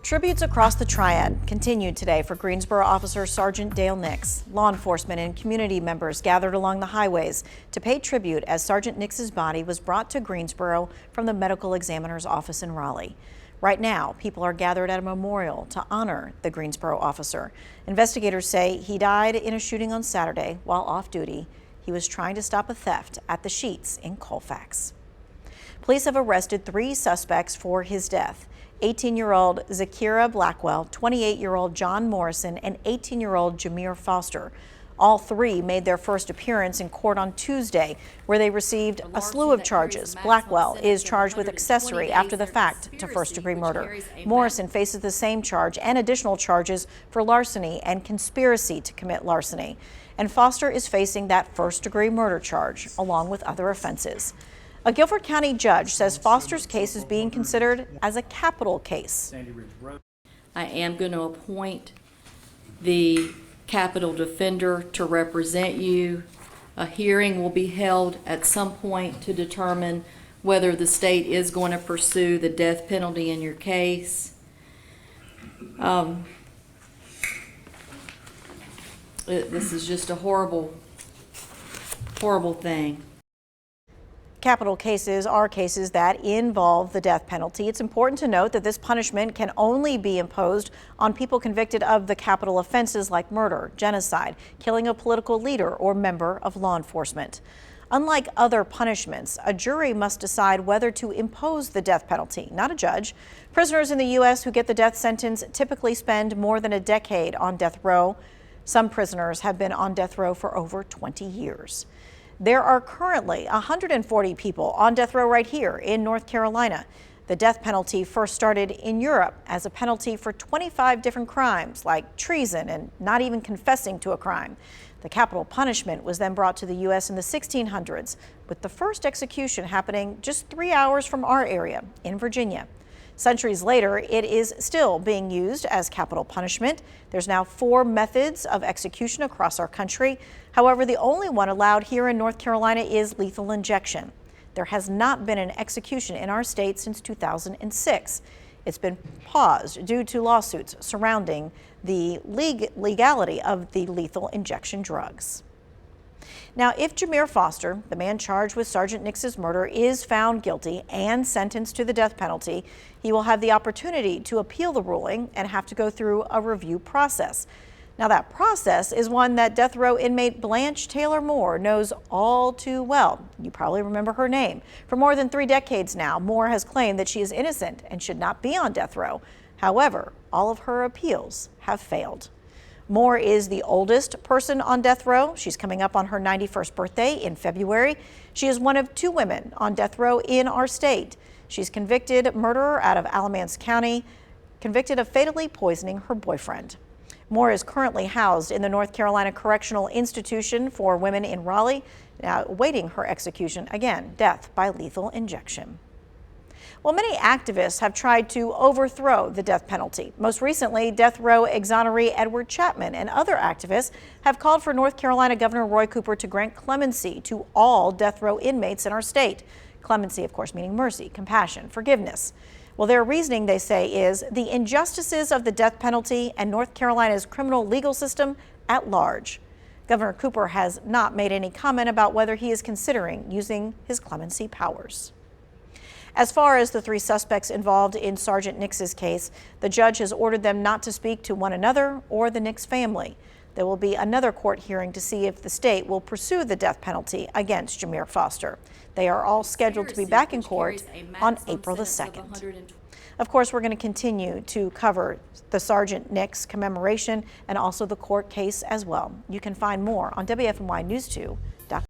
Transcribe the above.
Tributes across the Triad continued today for Greensboro Officer Sergeant Dale Nix. Law enforcement and community members gathered along the highways to pay tribute as Sergeant Nix's body was brought to Greensboro from the medical examiner's office in Raleigh. Right now, people are gathered at a memorial to honor the Greensboro officer. Investigators say he died in a shooting on Saturday while off duty. He was trying to stop a theft at the Sheets in Colfax. Police have arrested 3 suspects for his death. 18-year-old Zakira Blackwell, 28-year-old John Morrison, and 18-year-old Jameer Foster. All 3 made their first appearance in court on Tuesday, where they received a slew of charges. Blackwell is charged with accessory after the fact to first-degree murder. Morrison faces the same charge and additional charges for larceny and conspiracy to commit larceny. And Foster is facing that first-degree murder charge, along with other offenses. A Guilford County judge says Foster's case is being considered as a capital case. I am going to appoint the capital defender to represent you. A hearing will be held at some point to determine whether the state is going to pursue the death penalty in your case. This is just a horrible, horrible thing. Capital cases are cases that involve the death penalty. It's important to note that this punishment can only be imposed on people convicted of the capital offenses like murder, genocide, killing a political leader or member of law enforcement. Unlike other punishments, a jury must decide whether to impose the death penalty, not a judge. Prisoners in the U.S. who get the death sentence typically spend more than a decade on death row. Some prisoners have been on death row for over 20 years. There are currently 140 people on death row right here in North Carolina. The death penalty first started in Europe as a penalty for 25 different crimes like treason and not even confessing to a crime. The capital punishment was then brought to the U.S. in the 1600s, with the first execution happening just 3 hours from our area in Virginia. Centuries later, it is still being used as capital punishment. There's now 4 methods of execution across our country. However, the only one allowed here in North Carolina is lethal injection. There has not been an execution in our state since 2006. It's been paused due to lawsuits surrounding the legality of the lethal injection drugs. Now, if Jameer Foster, the man charged with Sergeant Nix's murder, is found guilty and sentenced to the death penalty, he will have the opportunity to appeal the ruling and have to go through a review process. Now, that process is one that death row inmate Blanche Taylor Moore knows all too well. You probably remember her name. For more than 3 decades now, Moore has claimed that she is innocent and should not be on death row. However, all of her appeals have failed. Moore is the oldest person on death row. She's coming up on her 91st birthday in February. She is one of 2 women on death row in our state. She's convicted murderer out of Alamance County, convicted of fatally poisoning her boyfriend. Moore is currently housed in the North Carolina Correctional Institution for Women in Raleigh, now awaiting her execution, again, death by lethal injection. Well, many activists have tried to overthrow the death penalty. Most recently, death row exoneree Edward Chapman and other activists have called for North Carolina Governor Roy Cooper to grant clemency to all death row inmates in our state. Clemency, of course, meaning mercy, compassion, forgiveness. Well, their reasoning, they say, is the injustices of the death penalty and North Carolina's criminal legal system at large. Governor Cooper has not made any comment about whether he is considering using his clemency powers. As far as the 3 suspects involved in Sergeant Nix's case, the judge has ordered them not to speak to one another or the Nix family. There will be another court hearing to see if the state will pursue the death penalty against Jameer Foster. They are all scheduled to be back in court on April the 2nd. Of course, we're going to continue to cover the Sergeant Nix commemoration and also the court case as well. You can find more on WFMY News 2.